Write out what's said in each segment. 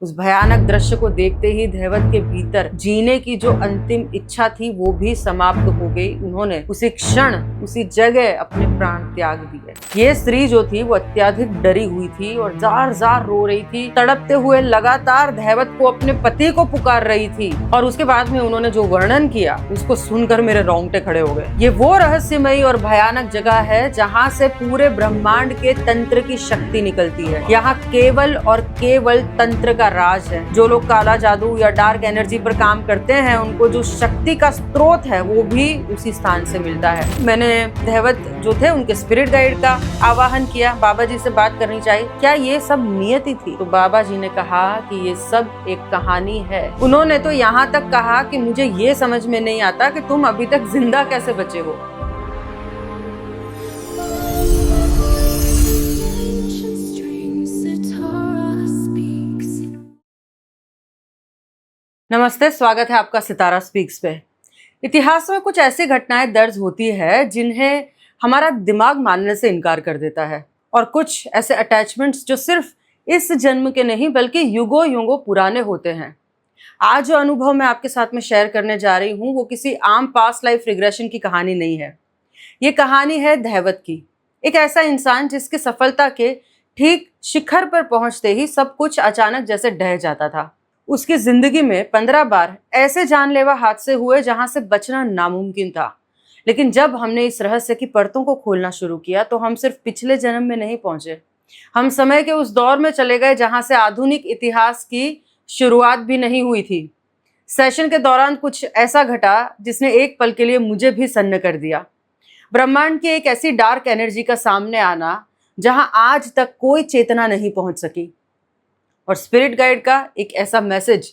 उस भयानक दृश्य को देखते ही धैवत के भीतर जीने की जो अंतिम इच्छा थी वो भी समाप्त हो गई। उन्होंने उसी क्षण उसी जगह अपने प्राण त्याग दिए। ये स्त्री जो थी वो अत्यधिक डरी हुई थी और जार जार रो रही थी, तड़पते हुए लगातार धैवत को अपने पति को पुकार रही थी। और उसके बाद में उन्होंने जो वर्णन किया उसको सुनकर मेरे रोंगटे खड़े हो गए। ये वो रहस्यमयी और भयानक जगह है जहाँ से पूरे ब्रह्मांड के तंत्र की शक्ति निकलती है। यहाँ केवल और केवल तंत्र का राज है। जो लोग काला जादू या डार्क एनर्जी पर काम करते हैं उनको जो शक्ति का स्रोत है वो भी उसी स्थान से मिलता है। मैंने धैवत जो थे उनके स्पिरिट गाइड का आवाहन किया, बाबा जी से बात करनी चाहिए, क्या ये सब नियति थी? तो बाबा जी ने कहा कि ये सब एक कहानी है। उन्होंने तो यहाँ तक कहा कि मुझे ये समझ में नहीं आता कि तुम अभी तक जिंदा कैसे बचे हो। नमस्ते, स्वागत है आपका सितारा स्पीक्स पे। इतिहास में कुछ ऐसी घटनाएं दर्ज होती है जिन्हें हमारा दिमाग मानने से इनकार कर देता है, और कुछ ऐसे अटैचमेंट्स जो सिर्फ इस जन्म के नहीं बल्कि युगों युगों पुराने होते हैं। आज जो अनुभव मैं आपके साथ में शेयर करने जा रही हूँ वो किसी आम पास्ट लाइफ रिग्रेशन की कहानी नहीं है। ये कहानी है धैवत की, एक ऐसा इंसान जिसकी सफलता के ठीक शिखर पर पहुंचते ही सब कुछ अचानक जैसे ढह जाता था। उसकी जिंदगी में 15 बार ऐसे जानलेवा हादसे हुए जहां से बचना नामुमकिन था। लेकिन जब हमने इस रहस्य की परतों को खोलना शुरू किया तो हम सिर्फ पिछले जन्म में नहीं पहुंचे, हम समय के उस दौर में चले गए जहां से आधुनिक इतिहास की शुरुआत भी नहीं हुई थी। सेशन के दौरान कुछ ऐसा घटा जिसने एक पल के लिए मुझे भी सन्न कर दिया। ब्रह्मांड की एक ऐसी डार्क एनर्जी का सामने आना जहां आज तक कोई चेतना नहीं पहुंच सकी, और स्पिरिट गाइड का एक ऐसा मैसेज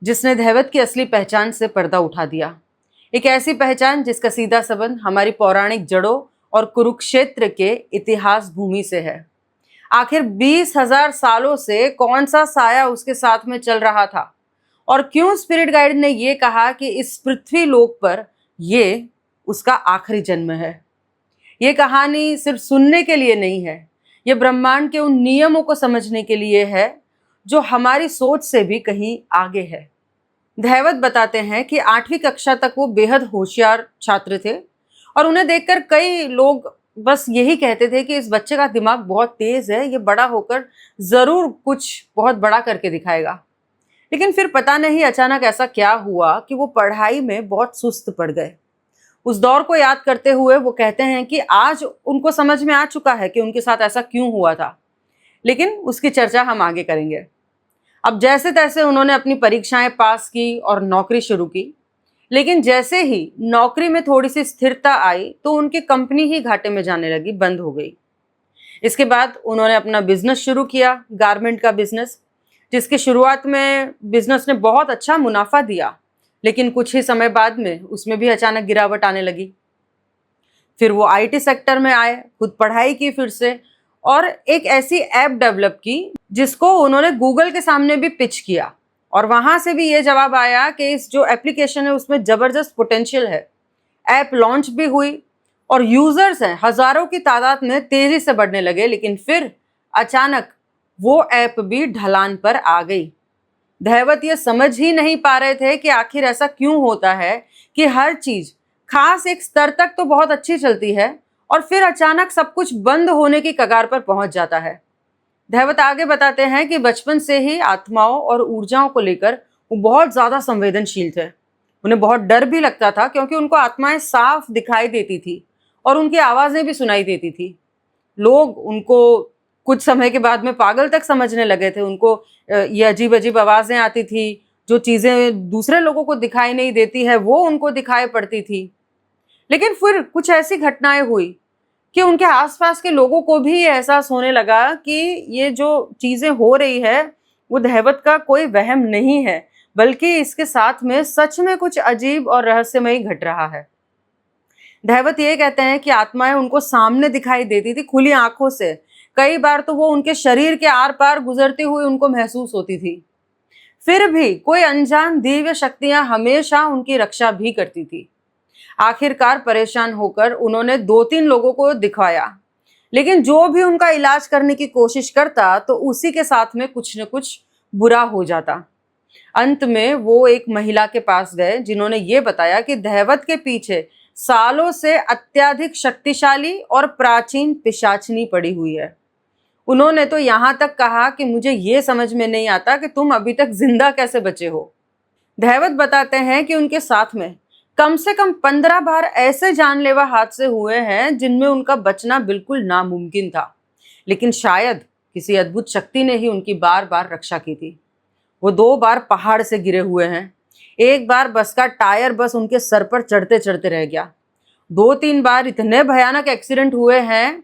जिसने धैवत की असली पहचान से पर्दा उठा दिया। एक ऐसी पहचान जिसका सीधा संबंध हमारी पौराणिक जड़ों और कुरुक्षेत्र के इतिहास भूमि से है। आखिर 20,000 सालों से कौन सा साया उसके साथ में चल रहा था, और क्यों स्पिरिट गाइड ने ये कहा कि इस पृथ्वी लोक पर ये उसका आखिरी जन्म है। ये कहानी सिर्फ सुनने के लिए नहीं है, ये ब्रह्मांड के उन नियमों को समझने के लिए है जो हमारी सोच से भी कहीं आगे है। धैवत बताते हैं कि 8वीं कक्षा तक वो बेहद होशियार छात्र थे, और उन्हें देखकर कई लोग बस यही कहते थे कि इस बच्चे का दिमाग बहुत तेज है, ये बड़ा होकर जरूर कुछ बहुत बड़ा करके दिखाएगा। लेकिन फिर पता नहीं अचानक ऐसा क्या हुआ कि वो पढ़ाई में बहुत सुस्त पड़ गए। उस दौर को याद करते हुए वो कहते हैं कि आज उनको समझ में आ चुका है कि उनके साथ ऐसा क्यों हुआ था, लेकिन उसकी चर्चा हम आगे करेंगे। अब जैसे तैसे उन्होंने अपनी परीक्षाएं पास की और नौकरी शुरू की, लेकिन जैसे ही नौकरी में थोड़ी सी स्थिरता आई तो उनकी कंपनी ही घाटे में जाने लगी, बंद हो गई। इसके बाद उन्होंने अपना बिजनेस शुरू किया, गारमेंट का बिजनेस, जिसकी शुरुआत में बिजनेस ने बहुत अच्छा मुनाफा दिया, लेकिन कुछ ही समय बाद में उसमें भी अचानक गिरावट आने लगी। फिर वो आईटी सेक्टर में आए, खुद पढ़ाई की फिर से, और एक ऐसी ऐप डेवलप की जिसको उन्होंने गूगल के सामने भी पिच किया, और वहां से भी ये जवाब आया कि इस जो एप्लीकेशन है उसमें जबरदस्त पोटेंशियल है। ऐप लॉन्च भी हुई और यूजर्स हैं हजारों की तादाद में तेजी से बढ़ने लगे, लेकिन फिर अचानक वो ऐप भी ढलान पर आ गई। धैवत ये समझ ही नहीं पा रहे थे कि आखिर ऐसा क्यों होता है कि हर चीज खास एक स्तर तक तो बहुत अच्छी चलती है और फिर अचानक सब कुछ बंद होने की कगार पर पहुंच जाता है। धैवत आगे बताते हैं कि बचपन से ही आत्माओं और ऊर्जाओं को लेकर वो बहुत ज्यादा संवेदनशील थे। उन्हें बहुत डर भी लगता था क्योंकि उनको आत्माएं साफ दिखाई देती थी और उनकी आवाजें भी सुनाई देती थी। लोग उनको कुछ समय के बाद में पागल तक समझने लगे थे। उनको ये अजीब अजीब आवाजें आती थी, जो चीजें दूसरे लोगों को दिखाई नहीं देती है वो उनको दिखाई पड़ती थी। लेकिन फिर कुछ ऐसी घटनाएं हुई कि उनके आसपास के लोगों को भी ये एहसास होने लगा कि ये जो चीजें हो रही है वो धैवत का कोई वहम नहीं है, बल्कि इसके साथ में सच में कुछ अजीब और रहस्यमय घट रहा है। धैवत ये कहते हैं कि आत्माएं उनको सामने दिखाई देती थी, खुली आंखों से। कई बार तो वो उनके शरीर के आर पार गुजरती हुई उनको महसूस होती थी। फिर भी कोई अनजान दिव्य शक्तियां हमेशा उनकी रक्षा भी करती थी। आखिरकार परेशान होकर उन्होंने 2-3 लोगों को दिखाया, लेकिन जो भी उनका इलाज करने की कोशिश करता तो उसी के साथ में कुछ न कुछ बुरा हो जाता। अंत में वो एक महिला के पास गए जिन्होंने ये बताया कि धैवत के पीछे सालों से अत्यधिक शक्तिशाली और प्राचीन पिशाचनी पड़ी हुई है। उन्होंने तो यहां तक कहा कि मुझे ये समझ में नहीं आता कि तुम अभी तक जिंदा कैसे बचे हो। धैवत बताते हैं कि उनके साथ में कम से कम 15 बार ऐसे जानलेवा हादसे हुए हैं जिनमें उनका बचना बिल्कुल नामुमकिन था, लेकिन शायद किसी अद्भुत शक्ति ने ही उनकी बार बार रक्षा की थी। वो 2 बार पहाड़ से गिरे हुए हैं। एक बार बस का टायर बस उनके सर पर चढ़ते चढ़ते रह गया। 2-3 बार इतने भयानक एक्सीडेंट हुए हैं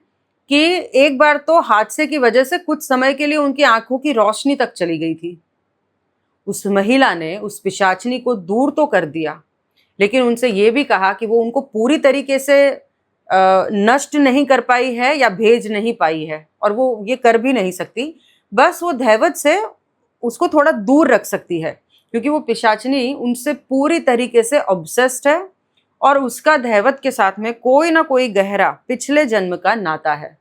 कि एक बार तो हादसे की वजह से कुछ समय के लिए उनकी आंखों की रोशनी तक चली गई थी। उस महिला ने उस पिशाचनी को दूर तो कर दिया, लेकिन उनसे ये भी कहा कि वो उनको पूरी तरीके से नष्ट नहीं कर पाई है या भेज नहीं पाई है, और वो ये कर भी नहीं सकती। बस वो धैवत से उसको थोड़ा दूर रख सकती है, क्योंकि वो पिशाचनी उनसे पूरी तरीके से ऑब्सेस्ड है और उसका धैवत के साथ में कोई ना कोई गहरा पिछले जन्म का नाता है।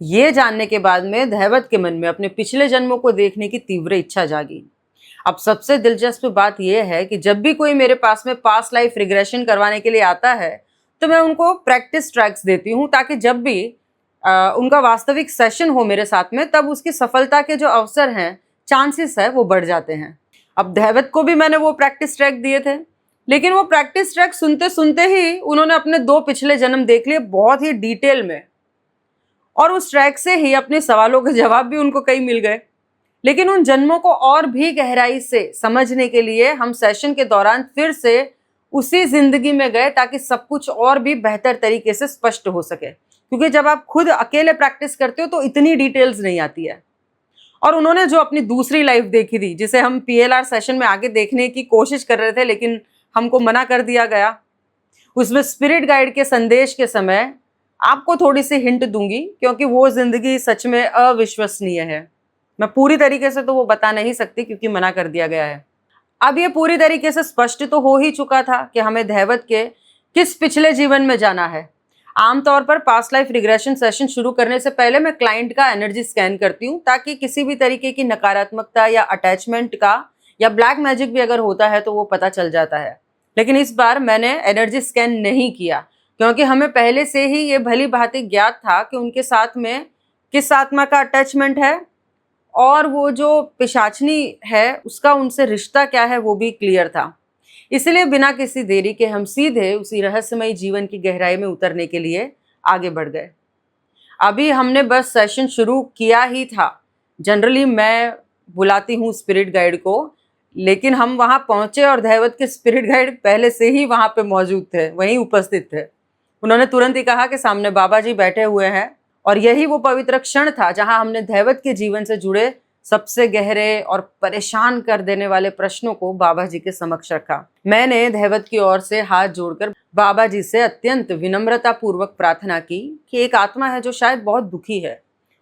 ये जानने के बाद में धैवत के मन में अपने पिछले जन्मों को देखने की तीव्र इच्छा जागी। अब सबसे दिलचस्प बात यह है कि जब भी कोई मेरे पास में पास्ट लाइफ रिग्रेशन करवाने के लिए आता है तो मैं उनको प्रैक्टिस ट्रैक्स देती हूँ, ताकि जब भी उनका वास्तविक सेशन हो मेरे साथ में, तब उसकी सफलता के जो अवसर हैं, चांसेस है, वो बढ़ जाते हैं। अब धैवत को भी मैंने वो प्रैक्टिस ट्रैक दिए थे, लेकिन वो प्रैक्टिस ट्रैक सुनते सुनते ही उन्होंने अपने 2 पिछले जन्म देख लिए बहुत ही डिटेल में, और उस ट्रैक से ही अपने सवालों के जवाब भी उनको कई मिल गए। लेकिन उन जन्मों को और भी गहराई से समझने के लिए हम सेशन के दौरान फिर से उसी जिंदगी में गए, ताकि सब कुछ और भी बेहतर तरीके से स्पष्ट हो सके, क्योंकि जब आप खुद अकेले प्रैक्टिस करते हो तो इतनी डिटेल्स नहीं आती है। और उन्होंने जो अपनी दूसरी लाइफ देखी थी, जिसे हम PLR सेशन में आगे देखने की कोशिश कर रहे थे लेकिन हमको मना कर दिया गया, उसमें स्पिरिट गाइड के संदेश के समय आपको थोड़ी सी हिंट दूंगी, क्योंकि वो जिंदगी सच में अविश्वसनीय है। मैं पूरी तरीके से तो वो बता नहीं सकती क्योंकि मना कर दिया गया है। अब ये पूरी तरीके से स्पष्ट तो हो ही चुका था कि हमें धैवत के किस पिछले जीवन में जाना है। आमतौर पर पास्ट लाइफ रिग्रेशन सेशन शुरू करने से पहले मैं क्लाइंट का एनर्जी स्कैन करती हूँ, ताकि किसी भी तरीके की नकारात्मकता या अटैचमेंट का या ब्लैक मैजिक भी अगर होता है तो वो पता चल जाता है। लेकिन इस बार मैंने एनर्जी स्कैन नहीं किया, क्योंकि हमें पहले से ही ये भली भांति ज्ञात था कि उनके साथ में किस आत्मा का अटैचमेंट है, और वो जो पिशाचनी है उसका उनसे रिश्ता क्या है वो भी क्लियर था। इसलिए बिना किसी देरी के हम सीधे उसी रहस्यमयी जीवन की गहराई में उतरने के लिए आगे बढ़ गए। अभी हमने बस सेशन शुरू किया ही था। जनरली मैं बुलाती हूँ स्पिरिट गाइड को, लेकिन हम वहाँ पहुँचे और धैवत के स्पिरिट गाइड पहले से ही वहाँ पे मौजूद थे, वहीं उपस्थित थे। उन्होंने तुरंत ही कहा कि सामने बाबा जी बैठे हुए हैं, और यही वो पवित्र क्षण था जहां हमने धैवत के जीवन से जुड़े सबसे गहरे और परेशान कर देने वाले प्रश्नों को बाबा जी के समक्ष रखा। मैंने धैवत की ओर से हाथ जोड़कर बाबा जी से अत्यंत विनम्रता पूर्वक प्रार्थना की कि एक आत्मा है जो शायद बहुत दुखी है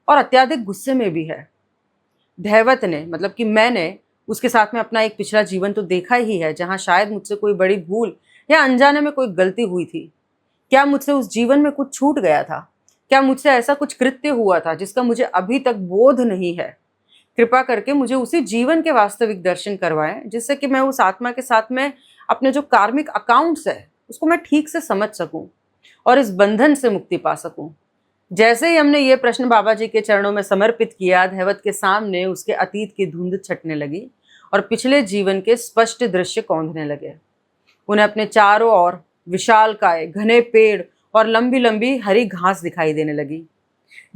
और अत्यधिक गुस्से में भी है। धैवत ने, मतलब कि मैंने उसके साथ में अपना एक पिछला जीवन तो देखा ही है, जहां शायद मुझसे कोई बड़ी भूल या अनजाने में कोई गलती हुई थी। क्या मुझसे उस जीवन में कुछ छूट गया था? क्या मुझसे ऐसा कुछ कृत्य हुआ था जिसका मुझे अभी तक बोध नहीं है? कृपा करके मुझे उसी जीवन के वास्तविक दर्शन करवाएं, जिससे कि मैं उस आत्मा के साथ में अपने जो कार्मिक अकाउंट्स है उसको मैं ठीक से समझ सकूं और इस बंधन से मुक्ति पा सकूं। जैसे ही हमने ये प्रश्न बाबा जी के चरणों में समर्पित किया, धैवत के सामने उसके अतीत की धुंध छटने लगी और पिछले जीवन के स्पष्ट दृश्य कौंधने लगे। उन्हें अपने चारों ओर विशालकाय घने पेड़ और लंबी लंबी हरी घास दिखाई देने लगी,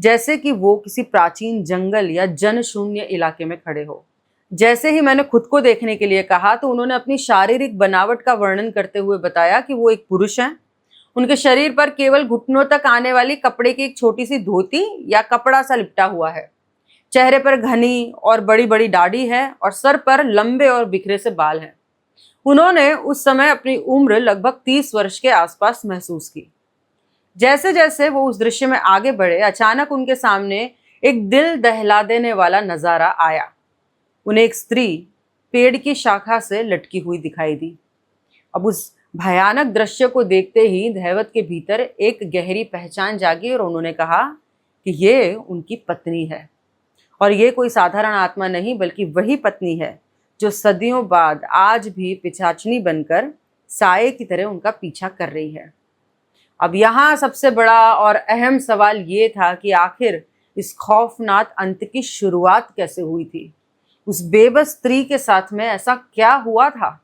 जैसे कि वो किसी प्राचीन जंगल या जनशून्य इलाके में खड़े हो। जैसे ही मैंने खुद को देखने के लिए कहा तो उन्होंने अपनी शारीरिक बनावट का वर्णन करते हुए बताया कि वो एक पुरुष हैं। उनके शरीर पर केवल घुटनों तक आने वाली कपड़े की एक छोटी सी धोती या कपड़ा सा लिपटा हुआ है। चेहरे पर घनी और बड़ी बड़ी दाढ़ी है और सर पर लंबे और बिखरे से बाल हैं। उन्होंने उस समय अपनी उम्र लगभग 30 वर्ष के आसपास महसूस की। जैसे जैसे वो उस दृश्य में आगे बढ़े, अचानक उनके सामने एक दिल दहला देने वाला नजारा आया। उन्हें एक स्त्री पेड़ की शाखा से लटकी हुई दिखाई दी। अब उस भयानक दृश्य को देखते ही धैवत के भीतर एक गहरी पहचान जागी और उन्होंने कहा कि ये उनकी पत्नी है और ये कोई साधारण आत्मा नहीं बल्कि वही पत्नी है जो सदियों बाद आज भी पिशाचिनी बनकर साये की तरह उनका पीछा कर रही है। अब यहाँ सबसे बड़ा और अहम सवाल ये था कि आखिर इस खौफनाक अंत की शुरुआत कैसे हुई थी। उस बेबस स्त्री के साथ में ऐसा क्या हुआ था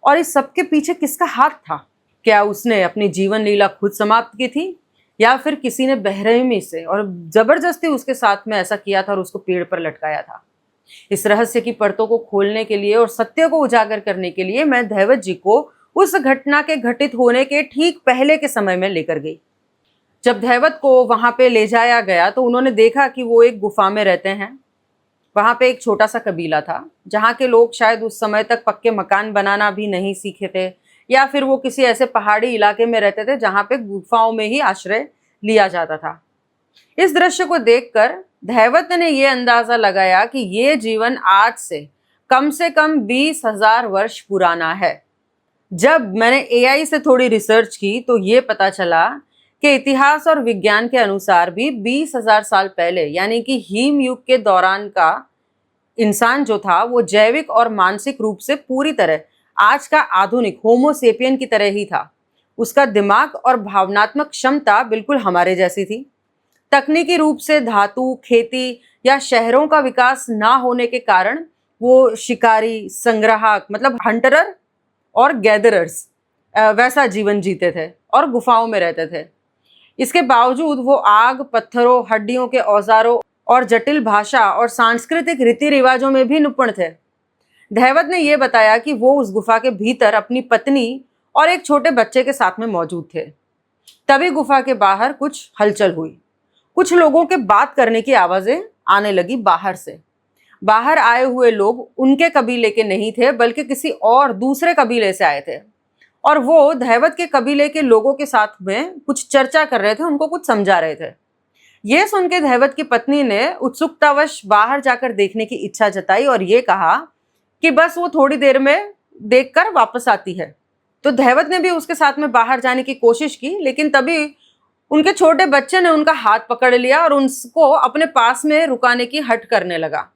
और इस सब के पीछे किसका हाथ था? क्या उसने अपनी जीवन लीला खुद समाप्त की थी या फिर किसी ने बेरहमी से और जबरदस्ती उसके साथ में ऐसा किया था और उसको पेड़ पर लटकाया था? इस रहस्य की परतों को खोलने के लिए और सत्य को उजागर करने के लिए मैं धैवत जी को उस घटना के घटित होने के ठीक पहले के समय में लेकर गई। जब धैवत को वहां पे ले जाया गया तो उन्होंने देखा कि वो एक गुफा में रहते हैं। वहां पे एक छोटा सा कबीला था जहाँ के लोग शायद उस समय तक पक्के मकान बनाना भी नहीं सीखे थे या फिर वो किसी ऐसे पहाड़ी इलाके में रहते थे जहाँ पे गुफाओं में ही आश्रय लिया जाता था। इस दृश्य को देखकर धैवत ने ये अंदाजा लगाया कि ये जीवन आज से कम 20,000 वर्ष पुराना है। जब मैंने एआई से थोड़ी रिसर्च की तो ये पता चला कि इतिहास और विज्ञान के अनुसार भी 20,000 साल पहले यानी कि हीम युग के दौरान का इंसान जो था वो जैविक और मानसिक रूप से पूरी तरह आज का आधुनिक होमोसेपियन की तरह ही था। उसका दिमाग और भावनात्मक क्षमता बिल्कुल हमारे जैसी थी। तकनीकी रूप से धातु, खेती या शहरों का विकास ना होने के कारण वो शिकारी, संग्राहक मतलब हंटरर और गैदरर्स वैसा जीवन जीते थे और गुफाओं में रहते थे। इसके बावजूद वो आग, पत्थरों, हड्डियों के औजारों और जटिल भाषा और सांस्कृतिक रीति रिवाजों में भी निपुण थे। धैवत ने यह बताया कि वो उस गुफा के भीतर अपनी पत्नी और एक छोटे बच्चे के साथ में मौजूद थे। तभी गुफा के बाहर कुछ हलचल हुई। कुछ लोगों के बात करने की आवाजें आने लगी बाहर से। बाहर आए हुए लोग उनके कबीले के नहीं थे बल्कि किसी और दूसरे कबीले से आए थे और वो धैवत के कबीले के लोगों के साथ में कुछ चर्चा कर रहे थे, उनको कुछ समझा रहे थे। यह सुन के धैवत की पत्नी ने उत्सुकतावश बाहर जाकर देखने की इच्छा जताई और ये कहा कि बस वो थोड़ी देर में देखकर वापस आती है। तो धैवत ने भी उसके साथ में बाहर जाने की कोशिश की, लेकिन तभी उनके छोटे बच्चे ने उनका हाथ पकड़ लिया और उनको अपने पास में रुकाने की हट करने लगा।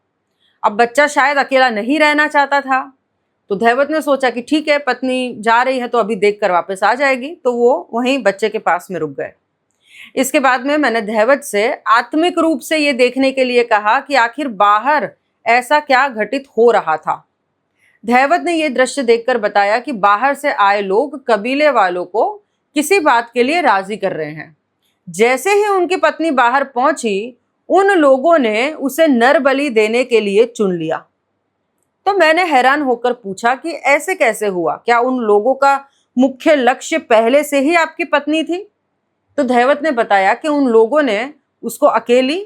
अब बच्चा शायद अकेला नहीं रहना चाहता था, तो धैवत ने सोचा कि ठीक है, पत्नी जा रही है तो अभी देखकर वापस आ जाएगी, तो वो वहीं बच्चे के पास में रुक गए। इसके बाद में मैंने धैवत से आत्मिक रूप से ये देखने के लिए कहा कि आखिर बाहर ऐसा क्या घटित हो रहा था। धैवत ने यह दृश्य देखकर बताया कि बाहर से आए लोग कबीले वालों को किसी बात के लिए राजी कर रहे हैं। जैसे ही उनकी पत्नी बाहर पहुंची, उन लोगों ने उसे नर बलि देने के लिए चुन लिया। तो मैंने हैरान होकर पूछा कि ऐसे कैसे हुआ? क्या उन लोगों का मुख्य लक्ष्य पहले से ही आपकी पत्नी थी? तो धैवत ने बताया कि उन लोगों ने उसको अकेली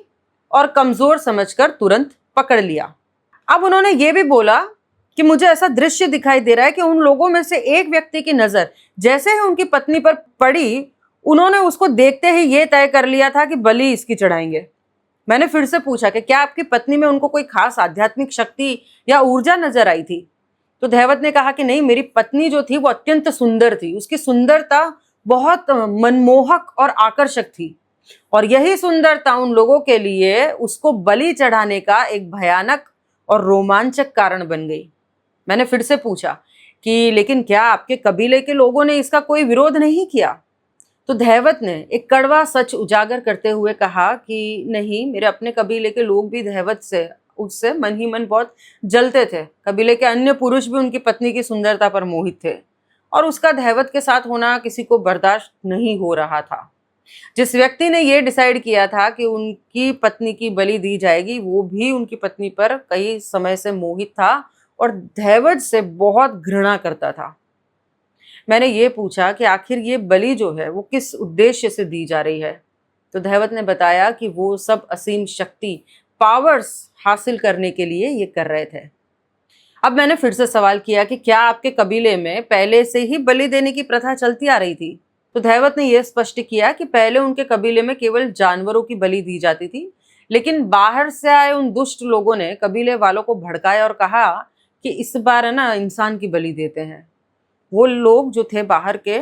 और कमजोर समझकर तुरंत पकड़ लिया। अब उन्होंने ये भी बोला कि मुझे ऐसा दृश्य दिखाई दे रहा है कि उन लोगों में से एक व्यक्ति की नजर जैसे ही उनकी पत्नी पर पड़ी, उन्होंने उसको देखते ही ये तय कर लिया था कि बलि इसकी चढ़ाएंगे। मैंने फिर से पूछा कि क्या आपकी पत्नी में उनको कोई खास आध्यात्मिक शक्ति या ऊर्जा नजर आई थी? तो धैवत ने कहा कि नहीं, मेरी पत्नी जो थी वो अत्यंत सुंदर थी। उसकी सुंदरता बहुत मनमोहक और आकर्षक थी और यही सुंदरता उन लोगों के लिए उसको बलि चढ़ाने का एक भयानक और रोमांचक कारण बन गई। मैंने फिर से पूछा कि लेकिन क्या आपके कबीले के लोगों ने इसका कोई विरोध नहीं किया? तो धैवत ने एक कड़वा सच उजागर करते हुए कहा कि नहीं, मेरे अपने कबीले के लोग भी धैवत से उससे मन ही मन बहुत जलते थे। कबीले के अन्य पुरुष भी उनकी पत्नी की सुंदरता पर मोहित थे और उसका धैवत के साथ होना किसी को बर्दाश्त नहीं हो रहा था। जिस व्यक्ति ने यह डिसाइड किया था कि उनकी पत्नी की बलि दी जाएगी, वो भी उनकी पत्नी पर कई समय से मोहित था और धैवत से बहुत घृणा करता था। मैंने ये पूछा कि आखिर ये बलि जो है वो किस उद्देश्य से दी जा रही है? तो धैवत ने बताया कि वो सब असीम शक्ति, पावर्स हासिल करने के लिए ये कर रहे थे। अब मैंने फिर से सवाल किया कि क्या आपके कबीले में पहले से ही बलि देने की प्रथा चलती आ रही थी? तो धैवत ने यह स्पष्ट किया कि पहले उनके कबीले में केवल जानवरों की बलि दी जाती थी, लेकिन बाहर से आए उन दुष्ट लोगों ने कबीले वालों को भड़काया और कहा कि इस बार है ना इंसान की बलि देते हैं। वो लोग जो थे बाहर के,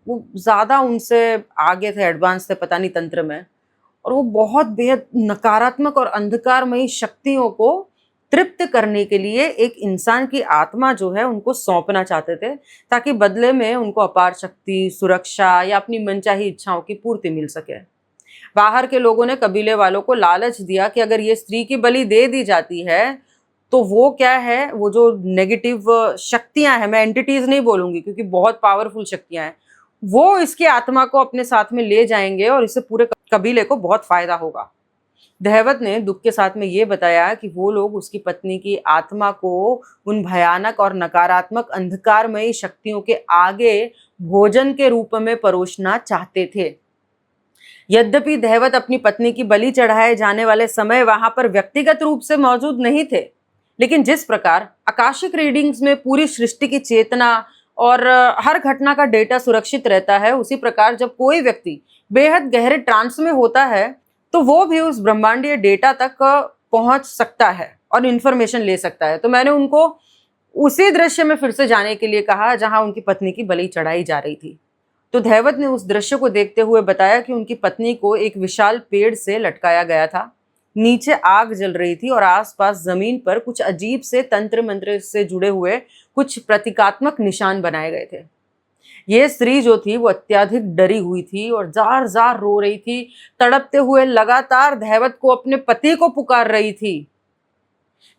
वो ज्यादा उनसे आगे थे, एडवांस थे पता नहीं तंत्र में। और वो बहुत बेहद नकारात्मक और अंधकारमयी शक्तियों को तृप्त करने के लिए एक इंसान की आत्मा जो है उनको सौंपना चाहते थे, ताकि बदले में उनको अपार शक्ति, सुरक्षा या अपनी मनचाही इच्छाओं की पूर्ति मिल सके। बाहर के लोगों ने कबीले वालों को लालच दिया कि अगर ये स्त्री की बलि दे दी जाती है तो वो क्या है, वो जो नेगेटिव शक्तियां हैं, मैं एंटिटीज नहीं बोलूंगी क्योंकि बहुत पावरफुल शक्तियां हैं, वो इसकी आत्मा को अपने साथ में ले जाएंगे और इससे पूरे कबीले को बहुत फायदा होगा। दहवत ने दुख के साथ में ये बताया कि वो लोग उसकी पत्नी की आत्मा को उन भयानक और नकारात्मक अंधकारमयी शक्तियों के आगे भोजन के रूप में परोसना चाहते थे। यद्यपि दहवत अपनी पत्नी की बलि चढ़ाए जाने वाले समय वहां पर व्यक्तिगत रूप से मौजूद नहीं थे, लेकिन जिस प्रकार आकाशिक रीडिंग्स में पूरी सृष्टि की चेतना और हर घटना का डेटा सुरक्षित रहता है, उसी प्रकार जब कोई व्यक्ति बेहद गहरे ट्रांस में होता है तो वो भी उस ब्रह्मांडीय डेटा तक पहुंच सकता है और इंफॉर्मेशन ले सकता है। तो मैंने उनको उसी दृश्य में फिर से जाने के लिए कहा जहां उनकी पत्नी की बलि चढ़ाई जा रही थी। तो दहवत ने उस दृश्य को देखते हुए बताया कि उनकी पत्नी को एक विशाल पेड़ से लटकाया गया था। नीचे आग जल रही थी और आसपास जमीन पर कुछ अजीब से तंत्र मंत्र से जुड़े हुए कुछ प्रतीकात्मक निशान बनाए गए थे। ये स्त्री जो थी वो अत्यधिक डरी हुई थी और जार जार रो रही थी, तड़पते हुए लगातार दहवत को अपने पति को पुकार रही थी।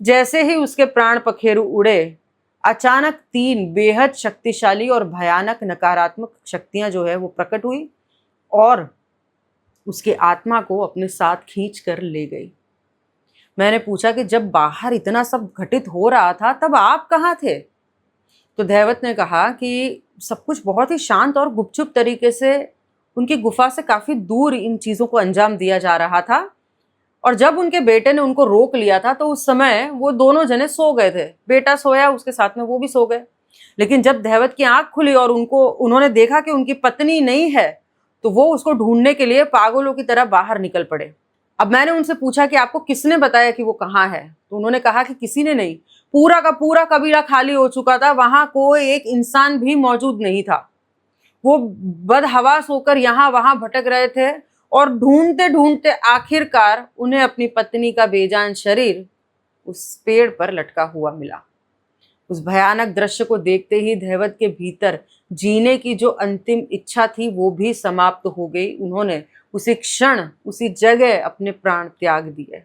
जैसे ही उसके प्राण पखेरु उड़े, अचानक 3 बेहद शक्तिशाली और भयानक नकारात्मक शक्तियां जो है वो प्रकट हुई और उसकी आत्मा को अपने साथ खींच कर ले गई। मैंने पूछा कि जब बाहर इतना सब घटित हो रहा था तब आप कहाँ थे? तो दहवत ने कहा कि सब कुछ बहुत ही शांत और गुपचुप तरीके से उनकी गुफा से काफी दूर इन चीजों को अंजाम दिया जा रहा था, और जब उनके बेटे ने उनको रोक लिया था तो उस समय वो दोनों जने सो गए थे। बेटा सोया, उसके साथ में वो भी सो गए। लेकिन जब दहवत की आंख खुली और उन्होंने देखा कि उनकी पत्नी नहीं है, तो वो उसको ढूंढने के लिए पागलों की तरह बाहर निकल पड़े। अब मैंने उनसे पूछा कि आपको किसने बताया कि वो कहाँ है? तो उन्होंने कहा कि किसी ने नहीं, पूरा का पूरा कबीला खाली हो चुका था, वहां कोई एक इंसान भी मौजूद नहीं था। वो बदहवास होकर यहाँ वहां भटक रहे थे और ढूंढते ढूंढते आखिरकार उन्हें अपनी पत्नी का बेजान शरीर उस पेड़ पर लटका हुआ मिला। उस भयानक दृश्य को देखते ही दहवत के भीतर जीने की जो अंतिम इच्छा थी वो भी समाप्त हो गई। उन्होंने उसी क्षण उसी जगह अपने प्राण त्याग दिए।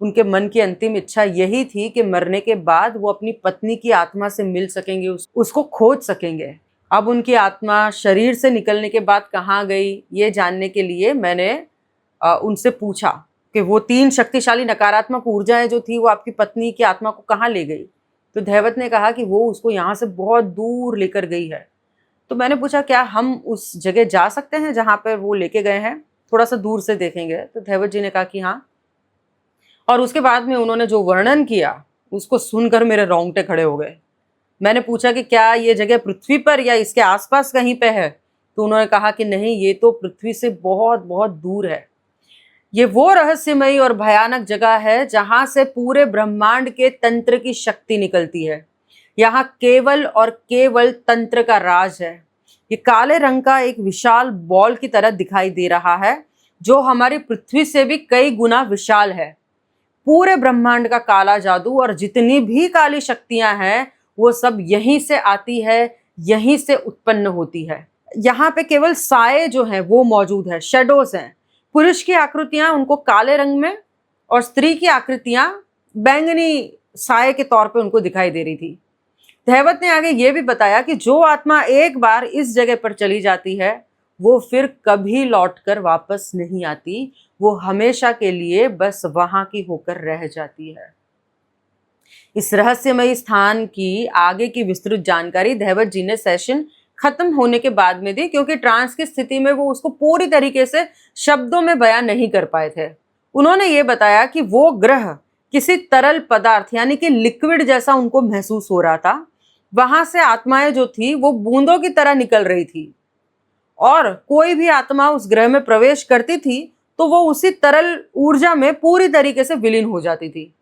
उनके मन की अंतिम इच्छा यही थी कि मरने के बाद वो अपनी पत्नी की आत्मा से मिल सकेंगे, उसको खोज सकेंगे। अब उनकी आत्मा शरीर से निकलने के बाद कहाँ गई, ये जानने के लिए मैंने उनसे पूछा कि वो 3 शक्तिशाली नकारात्मक ऊर्जाएं जो थी वो आपकी पत्नी की आत्मा को कहाँ ले गई? तो दहवत ने कहा कि वो उसको यहाँ से बहुत दूर लेकर गई है। तो मैंने पूछा क्या हम उस जगह जा सकते हैं जहाँ पर वो लेके गए हैं? थोड़ा सा दूर से देखेंगे। तो दहवत जी ने कहा कि हाँ। और उसके बाद में उन्होंने जो वर्णन किया उसको सुनकर मेरे रोंगटे खड़े हो गए। मैंने पूछा कि क्या ये जगह पृथ्वी पर या इसके आसपास कहीं पे है? तो उन्होंने कहा कि नहीं, ये तो पृथ्वी से बहुत बहुत दूर है। ये वो रहस्यमयी और भयानक जगह है जहां से पूरे ब्रह्मांड के तंत्र की शक्ति निकलती है। यहाँ केवल और केवल तंत्र का राज है। ये काले रंग का एक विशाल बॉल की तरह दिखाई दे रहा है जो हमारी पृथ्वी से भी कई गुना विशाल है। पूरे ब्रह्मांड का काला जादू और जितनी भी काली शक्तियां हैं वो सब यहीं से आती है, यहीं से उत्पन्न होती है। यहाँ पे केवल साए जो हैं वो मौजूद है, शेडोज हैं। पुरुष की आकृतियां उनको काले रंग में और स्त्री की आकृतियां बैंगनी साए के तौर पे उनको दिखाई दे रही थी। दहवत ने आगे ये भी बताया कि जो आत्मा एक बार इस जगह पर चली जाती है वो फिर कभी लौटकर वापस नहीं आती, वो हमेशा के लिए बस वहां की होकर रह जाती है। इस रहस्यमयी स्थान की आगे की विस्तृत जानकारी दहवत जी ने सेशन खत्म होने के बाद में दी, क्योंकि ट्रांस की स्थिति में वो उसको पूरी तरीके से शब्दों में बयान नहीं कर पाए थे। उन्होंने ये बताया कि वो ग्रह किसी तरल पदार्थ यानी कि लिक्विड जैसा उनको महसूस हो रहा था। वहां से आत्माएं जो थी वो बूंदों की तरह निकल रही थी और कोई भी आत्मा उस ग्रह में प्रवेश करती थी तो वो उसी तरल ऊर्जा में पूरी तरीके से विलीन हो जाती थी।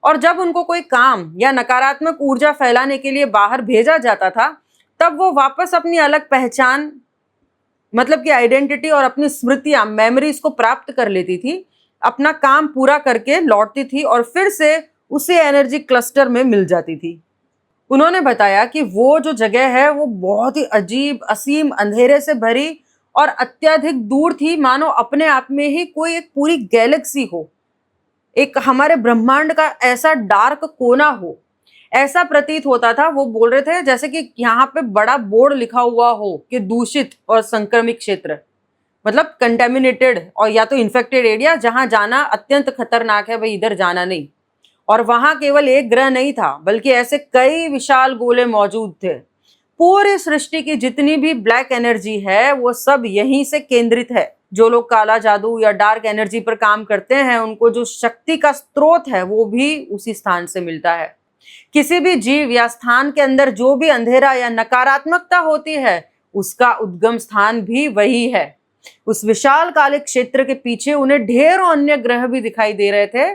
और जब उनको कोई काम या नकारात्मक ऊर्जा फैलाने के लिए बाहर भेजा जाता था तब वो वापस अपनी अलग पहचान मतलब कि आइडेंटिटी और अपनी स्मृतियां, मेमोरीज को प्राप्त कर लेती थी, अपना काम पूरा करके लौटती थी और फिर से उसी एनर्जी क्लस्टर में मिल जाती थी। उन्होंने बताया कि वो जो जगह है वो बहुत ही अजीब, असीम अंधेरे से भरी और अत्यधिक दूर थी, मानो अपने आप में ही कोई एक पूरी गैलेक्सी हो, एक हमारे ब्रह्मांड का ऐसा डार्क कोना हो, ऐसा प्रतीत होता था। वो बोल रहे थे जैसे कि यहाँ पे बड़ा बोर्ड लिखा हुआ हो कि दूषित और संक्रमित क्षेत्र, मतलब कंटेमिनेटेड और या तो इन्फेक्टेड एरिया, जहां जाना अत्यंत खतरनाक है, भाई इधर जाना नहीं। और वहां केवल एक ग्रह नहीं था, बल्कि ऐसे कई विशाल गोले मौजूद थे। पूरी सृष्टि की जितनी भी ब्लैक एनर्जी है वो सब यहीं से केंद्रित है। जो लोग काला जादू या डार्क एनर्जी पर काम करते हैं, उनको जो शक्ति का स्रोत है वो भी उसी स्थान से मिलता है। किसी भी जीव या स्थान के अंदर जो भी अंधेरा या नकारात्मकता होती है, उसका उद्गम स्थान भी वही है। उस विशाल काले क्षेत्र के पीछे उन्हें ढेरों अन्य ग्रह भी दिखाई दे रहे थे,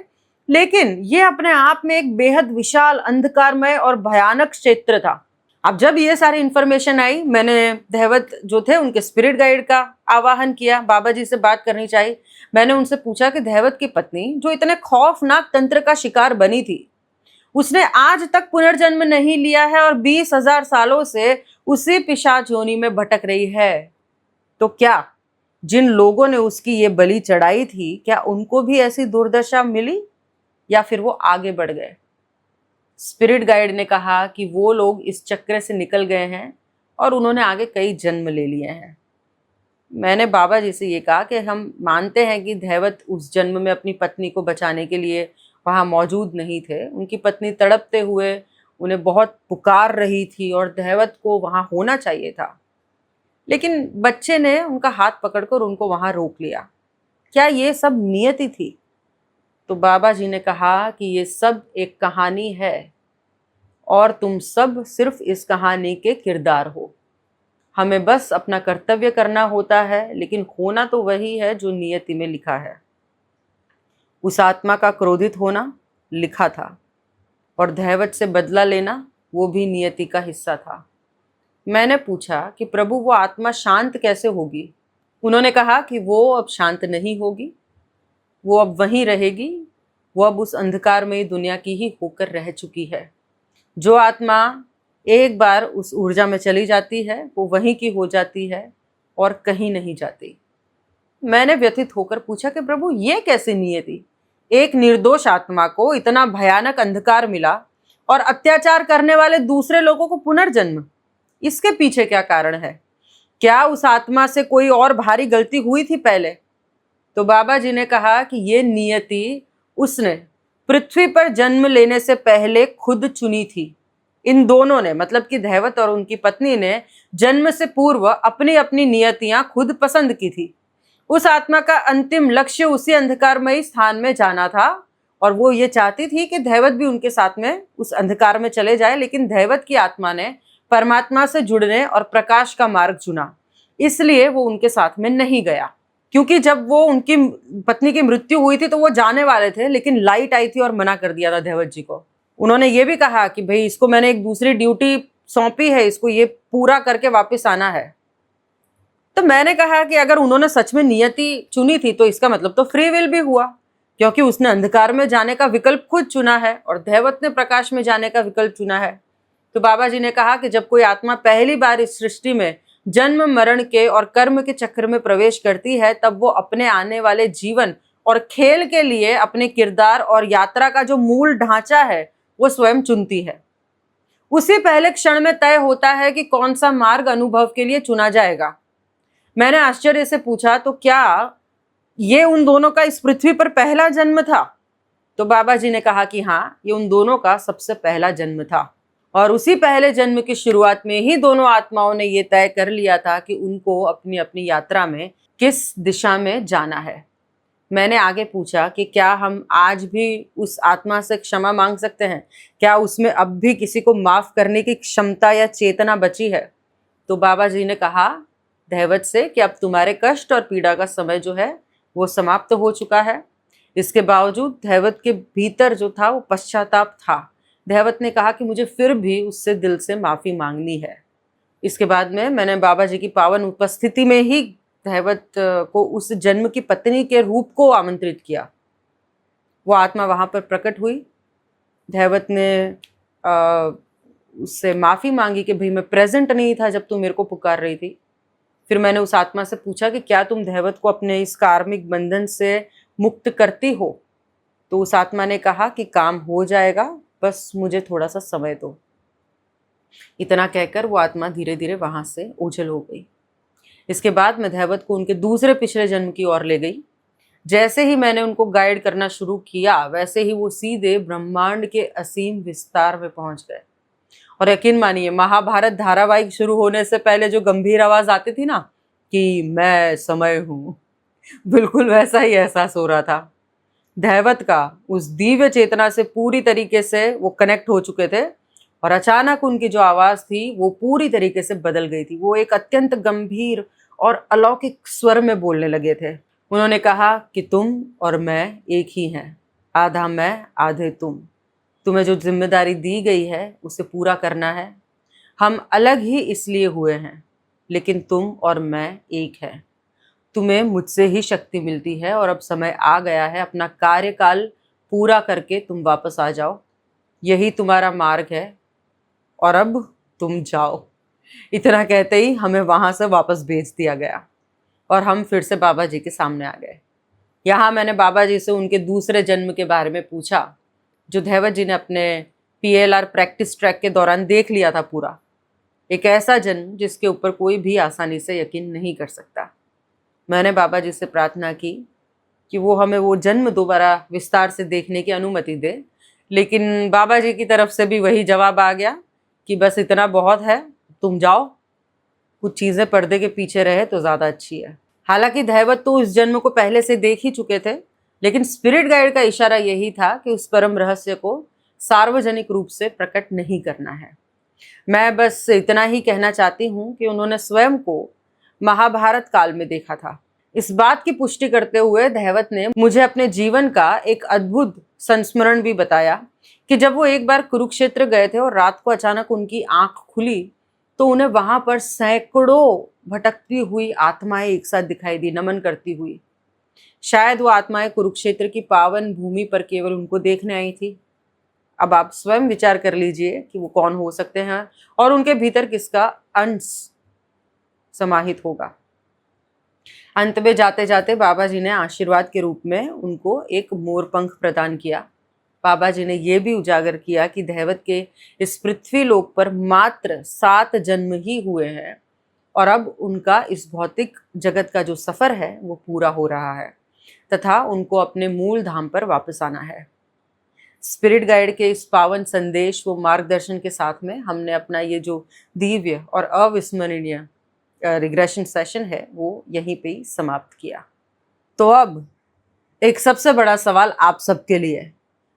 लेकिन ये अपने आप में एक बेहद विशाल, अंधकारमय और भयानक क्षेत्र था। अब जब ये सारी इंफॉर्मेशन आई, मैंने धैवत जो थे उनके स्पिरिट गाइड का आवाहन किया, बाबा जी से बात करनी चाहिए। मैंने उनसे पूछा कि धैवत की पत्नी जो इतने खौफनाक तंत्र का शिकार बनी थी, उसने आज तक पुनर्जन्म नहीं लिया है और 20,000 सालों से उसी पिशाच योनि में भटक रही है, तो क्या जिन लोगों ने उसकी ये बलि चढ़ाई थी, क्या उनको भी ऐसी दुर्दशा मिली या फिर वो आगे बढ़ गए? स्पिरिट गाइड ने कहा कि वो लोग इस चक्र से निकल गए हैं और उन्होंने आगे कई जन्म ले लिए हैं। मैंने बाबा जी से ये कहा कि हम मानते हैं कि धैवत उस जन्म में अपनी पत्नी को बचाने के लिए वहाँ मौजूद नहीं थे। उनकी पत्नी तड़पते हुए उन्हें बहुत पुकार रही थी और धैवत को वहाँ होना चाहिए था, लेकिन बच्चे ने उनका हाथ पकड़कर उनको वहाँ रोक लिया। क्या ये सब नियति थी? तो बाबा जी ने कहा कि ये सब एक कहानी है और तुम सब सिर्फ इस कहानी के किरदार हो। हमें बस अपना कर्तव्य करना होता है, लेकिन होना तो वही है जो नियति में लिखा है। उस आत्मा का क्रोधित होना लिखा था और धैवत से बदला लेना वो भी नियति का हिस्सा था। मैंने पूछा कि प्रभु वो आत्मा शांत कैसे होगी? उन्होंने कहा कि वो अब शांत नहीं होगी, वो अब वहीं रहेगी। वो अब उस अंधकारमयी दुनिया की ही होकर रह चुकी है। जो आत्मा एक बार उस ऊर्जा में चली जाती है वो वहीं की हो जाती है और कहीं नहीं जाती। मैंने व्यथित होकर पूछा कि प्रभु ये कैसे नियति? एक निर्दोष आत्मा को इतना भयानक अंधकार मिला और अत्याचार करने वाले दूसरे लोगों को पुनर्जन्म, इसके पीछे क्या कारण है? क्या उस आत्मा से कोई और भारी गलती हुई थी पहले? तो बाबा जी ने कहा कि ये नियति उसने पृथ्वी पर जन्म लेने से पहले खुद चुनी थी। इन दोनों ने, मतलब कि धैवत और उनकी पत्नी ने, जन्म से पूर्व अपनी अपनी नियतियां खुद पसंद की थी। उस आत्मा का अंतिम लक्ष्य उसी अंधकारमयी स्थान में जाना था और वो ये चाहती थी कि धैवत भी उनके साथ में उस अंधकार में चले जाए, लेकिन धैवत की आत्मा ने परमात्मा से जुड़ने और प्रकाश का मार्ग चुना, इसलिए वो उनके साथ में नहीं गया। क्योंकि जब वो उनकी पत्नी की मृत्यु हुई थी तो वो जाने वाले थे, लेकिन लाइट आई थी और मना कर दिया था धैवत जी को। उन्होंने ये भी कहा कि भाई इसको मैंने एक दूसरी ड्यूटी सौंपी है, इसको ये पूरा करके वापस आना है। तो मैंने कहा कि अगर उन्होंने सच में नियति चुनी थी तो इसका मतलब तो फ्री विल भी हुआ, क्योंकि उसने अंधकार में जाने का विकल्प खुद चुना है और धैवत ने प्रकाश में जाने का विकल्प चुना है। तो बाबा जी ने कहा कि जब कोई आत्मा पहली बार इस सृष्टि में जन्म मरण के और कर्म के चक्र में प्रवेश करती है, तब वो अपने आने वाले जीवन और खेल के लिए अपने किरदार और यात्रा का जो मूल ढांचा है वो स्वयं चुनती है। उसी पहले क्षण में तय होता है कि कौन सा मार्ग अनुभव के लिए चुना जाएगा। मैंने आश्चर्य से पूछा, तो क्या ये उन दोनों का इस पृथ्वी पर पहला जन्म था? तो बाबा जी ने कहा कि हाँ, ये उन दोनों का सबसे पहला जन्म था और उसी पहले जन्म की शुरुआत में ही दोनों आत्माओं ने ये तय कर लिया था कि उनको अपनी अपनी यात्रा में किस दिशा में जाना है। मैंने आगे पूछा कि क्या हम आज भी उस आत्मा से क्षमा मांग सकते हैं? क्या उसमें अब भी किसी को माफ करने की क्षमता या चेतना बची है? तो बाबा जी ने कहा धैवत से कि अब तुम्हारे कष्ट और पीड़ा का समय जो है वो समाप्त हो चुका है। इसके बावजूद धैवत के भीतर जो था वो पश्चाताप था। धैवत ने कहा कि मुझे फिर भी उससे दिल से माफी मांगनी है। इसके बाद में मैंने बाबा जी की पावन उपस्थिति में ही धैवत को उस जन्म की पत्नी के रूप को आमंत्रित किया। वो आत्मा वहां पर प्रकट हुई। धैवत ने उससे माफी मांगी कि भाई मैं प्रेजेंट नहीं था जब तू मेरे को पुकार रही थी। फिर मैंने उस आत्मा से पूछा कि क्या तुम धैवत को अपने इस कार्मिक बंधन से मुक्त करती हो? तो उस आत्मा ने कहा कि काम हो जाएगा, बस मुझे थोड़ा सा समय दो। इतना कहकर वो आत्मा धीरे धीरे वहां से ओझल हो गई। इसके बाद मैं धैवत को उनके दूसरे पिछले जन्म की ओर ले गई। जैसे ही मैंने उनको गाइड करना शुरू किया, वैसे ही वो सीधे ब्रह्मांड के असीम विस्तार में पहुंच गए। और यकीन मानिए, महाभारत धारावाहिक शुरू होने से पहले जो गंभीर आवाज आती थी ना कि मैं समय हूं, बिल्कुल वैसा ही एहसास हो रहा था। धैवत का उस दिव्य चेतना से पूरी तरीके से वो कनेक्ट हो चुके थे और अचानक उनकी जो आवाज थी वो पूरी तरीके से बदल गई थी। वो एक अत्यंत गंभीर और अलौकिक स्वर में बोलने लगे थे। उन्होंने कहा कि तुम और मैं एक ही हैं, आधा मैं आधे तुम। तुम्हें जो जिम्मेदारी दी गई है उसे पूरा करना है। हम अलग ही इसलिए हुए हैं, लेकिन तुम और मैं एक हैं। तुम्हें मुझसे ही शक्ति मिलती है और अब समय आ गया है, अपना कार्यकाल पूरा करके तुम वापस आ जाओ। यही तुम्हारा मार्ग है और अब तुम जाओ। इतना कहते ही हमें वहां से वापस भेज दिया गया और हम फिर से बाबा जी के सामने आ गए। यहाँ मैंने बाबा जी से उनके दूसरे जन्म के बारे में पूछा, जो धैवत जी ने अपने PLR प्रैक्टिस ट्रैक के दौरान देख लिया था पूरा। एक ऐसा जन्म जिसके ऊपर कोई भी आसानी से यकीन नहीं कर सकता। मैंने बाबा जी से प्रार्थना की कि वो हमें वो जन्म दोबारा विस्तार से देखने की अनुमति दे, लेकिन बाबा जी की तरफ से भी वही जवाब आ गया कि बस इतना बहुत है, तुम जाओ। कुछ चीज़ें पर्दे के पीछे रहे तो ज़्यादा अच्छी है। हालांकि धैवत तो इस जन्म को पहले से देख ही चुके थे, लेकिन स्पिरिट गाइड का इशारा यही था कि उस परम रहस्य को सार्वजनिक रूप से प्रकट नहीं करना है। मैं बस इतना ही कहना चाहती हूँ कि उन्होंने स्वयं को महाभारत काल में देखा था। इस बात की पुष्टि करते हुए धैवत ने मुझे अपने जीवन का एक अद्भुत संस्मरण भी बताया कि जब वो एक बार कुरुक्षेत्र गए थे और रात को अचानक उनकी आंख खुली तो उन्हें वहां पर सैकड़ों भटकती हुई आत्माएं एक साथ दिखाई दी, नमन करती हुई। शायद वो आत्माएं कुरुक्षेत्र की पावन भूमि पर केवल उनको देखने आई थी। अब आप स्वयं विचार कर लीजिए कि वो कौन हो सकते हैं और उनके भीतर किसका अंश समाहित होगा। अंत में जाते जाते बाबा जी ने आशीर्वाद के रूप में उनको एक मोरपंख प्रदान किया। बाबा जी ने यह भी उजागर किया कि धैवत के इस पृथ्वी लोक पर मात्र 7 जन्म ही हुए हैं और अब उनका इस भौतिक जगत का जो सफर है वो पूरा हो रहा है तथा उनको अपने मूल धाम पर वापस आना है। स्पिरिट गाइड के इस पावन संदेश व मार्गदर्शन के साथ में हमने अपना ये जो दिव्य और अविस्मरणीय रिग्रेशन सेशन है वो यहीं पे ही समाप्त किया। तो अब एक सबसे बड़ा सवाल आप सबके लिए,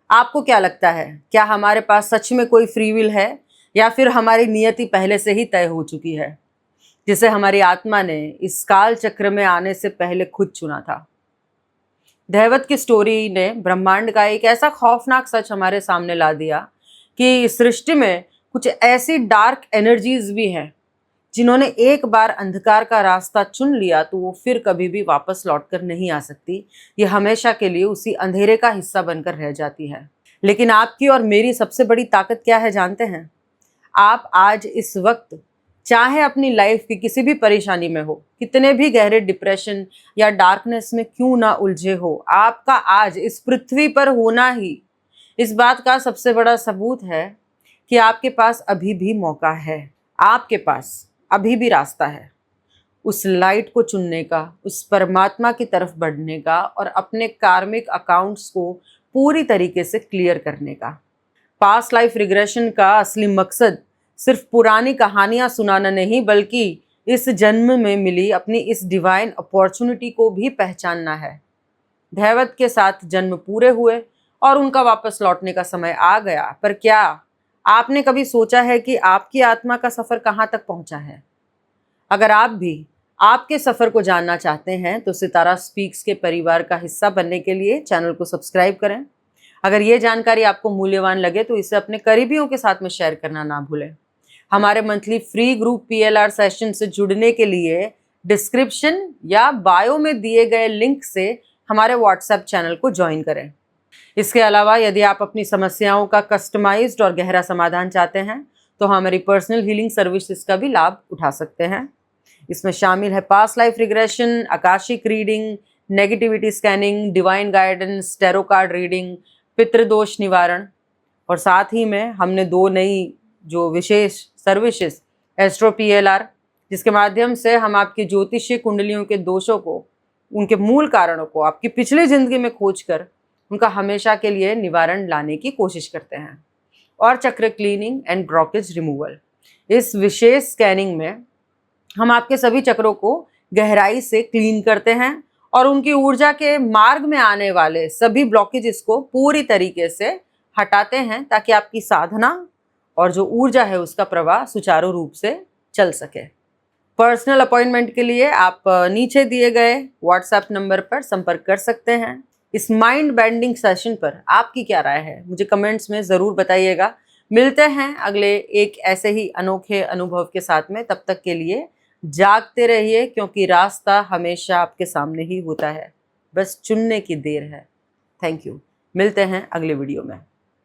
आपको क्या लगता है, क्या हमारे पास सच में कोई फ्री विल है या फिर हमारी नियति पहले से ही तय हो चुकी है, जिसे हमारी आत्मा ने इस काल चक्र में आने से पहले खुद चुना था? धैवत की स्टोरी ने ब्रह्मांड का एक ऐसा खौफनाक सच हमारे सामने ला दिया कि सृष्टि में कुछ ऐसी डार्क एनर्जीज भी हैं जिन्होंने एक बार अंधकार का रास्ता चुन लिया तो वो फिर कभी भी वापस लौटकर नहीं आ सकती। ये हमेशा के लिए उसी अंधेरे का हिस्सा बनकर रह जाती है। लेकिन आपकी और मेरी सबसे बड़ी ताकत क्या है जानते हैं? आप आज इस वक्त चाहे अपनी लाइफ की किसी भी परेशानी में हो, कितने भी गहरे डिप्रेशन या डार्कनेस में क्यों ना उलझे हो, आपका आज इस पृथ्वी पर होना ही इस बात का सबसे बड़ा सबूत है कि आपके पास अभी भी मौका है, आपके पास अभी भी रास्ता है उस लाइट को चुनने का, उस परमात्मा की तरफ बढ़ने का और अपने कार्मिक अकाउंट्स को पूरी तरीके से क्लियर करने का। पास्ट लाइफ रिग्रेशन का असली मकसद सिर्फ पुरानी कहानियां सुनाना नहीं, बल्कि इस जन्म में मिली अपनी इस डिवाइन अपॉर्चुनिटी को भी पहचानना है। धैवत के साथ जन्म पूरे हुए और उनका वापस लौटने का समय आ गया, पर क्या आपने कभी सोचा है कि आपकी आत्मा का सफर कहाँ तक पहुंचा है? अगर आप भी आपके सफर को जानना चाहते हैं तो सितारा स्पीक्स के परिवार का हिस्सा बनने के लिए चैनल को सब्सक्राइब करें। अगर ये जानकारी आपको मूल्यवान लगे तो इसे अपने करीबियों के साथ में शेयर करना ना भूलें। हमारे monthly free group PLR session से जुड़ने के लिए डिस्क्रिप्शन या बायो में दिए गए लिंक से हमारे व्हाट्सएप चैनल को ज्वाइन करें। इसके अलावा यदि आप अपनी समस्याओं का कस्टमाइज्ड और गहरा समाधान चाहते हैं तो हमारी पर्सनल हीलिंग सर्विसेज का भी लाभ उठा सकते हैं। इसमें शामिल है पास्ट लाइफ रिग्रेशन, आकाशिक reading, negativity scanning, divine guidance, tarot card reading, पितृदोष निवारण, और साथ ही में हमने 2 नई जो विशेष सर्विसेज एस्ट्रो PLR, जिसके माध्यम से हम आपकी ज्योतिषीय कुंडलियों के दोषों को, उनके मूल कारणों को आपकी पिछली जिंदगी में खोज कर उनका हमेशा के लिए निवारण लाने की कोशिश करते हैं। और चक्र क्लीनिंग एंड ब्लॉकेज रिमूवल, इस विशेष स्कैनिंग में हम आपके सभी चक्रों को गहराई से क्लीन करते हैं और उनकी ऊर्जा के मार्ग में आने वाले सभी ब्लॉकेजेस को पूरी तरीके से हटाते हैं ताकि आपकी साधना और जो ऊर्जा है उसका प्रवाह सुचारू रूप से चल सके। पर्सनल अपॉइंटमेंट के लिए आप नीचे दिए गए व्हाट्सएप नंबर पर संपर्क कर सकते हैं। इस माइंड बेंडिंग सेशन पर आपकी क्या राय है, मुझे कमेंट्स में ज़रूर बताइएगा। मिलते हैं अगले एक ऐसे ही अनोखे अनुभव के साथ में। तब तक के लिए जागते रहिए, क्योंकि रास्ता हमेशा आपके सामने ही होता है, बस चुनने की देर है। Thank you. मिलते हैं अगले वीडियो में।